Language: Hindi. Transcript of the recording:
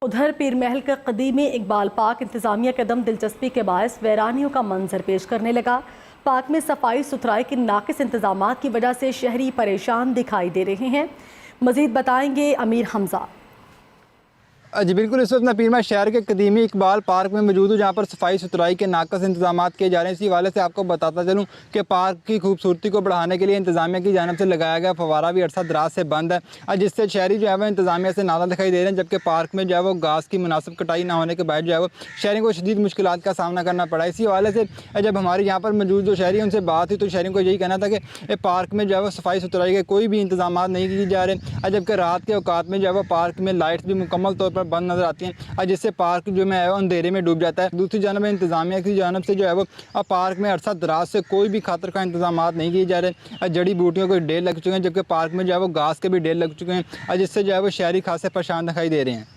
उधर पीर महल के कदीमी इकबाल पार्क इंतजामिया के दम दिलचस्पी के बायस वैरानियों का मंजर पेश करने लगा। पार्क में सफाई सुथराई के नाकिस इंतजाम की वजह से शहरी परेशान दिखाई दे रहे हैं। मजीद बताएंगे अमीर हमजा। जी बिल्कुल, इस वक्त मैं पीर महल शहर के कदीमी इकबाल पार्क में मौजूद हूँ, जहाँ पर सफाई सुथराई के नाकस इंतजाम किए जा रहे हैं। इसी हवाले से आपको बताता चलूँ कि पार्क की खूबसूरती को बढ़ाने के लिए इंतजामिया की जानिब से लगाया गया फवारा भी अरसा दराज से बंद है, जिससे शहरी जो है वो इंतजामिया से नाराज़ दिखाई दे रहे हैं। जबकि पार्क में जो है वो घास की मुनासिब कटाई ना होने के बाद जो है वो शहरी को शदीद मुश्किलात का सामना करना पड़ा। इसी हवाले से जब हमारे यहाँ पर मौजूद जो शहरी उनसे बात हुई तो शहरी को यही कहना था कि पार्क में जो है वो सफाई सुथराई के कोई भी इंतजाम नहीं किए जा रहे, जबकि रात के औकात में जो है वो पार्क में लाइट्स भी मुकम्मल तौर पर बंद नजर आती हैं, जिससे पार्क जो है वो अंधेरे में डूब जाता है। दूसरी जानब इंतजामिया की जानब से जो है वो पार्क में अरसा दराज से कोई भी खतर का इंतजाम नहीं किए जा रहे। जड़ी बूटियों के ढेर लग चुके हैं, जबकि पार्क में जो है वो घास के भी ढेर लग चुके हैं, जिससे जो है वो शहरी खासे परेशान दिखाई दे रहे हैं।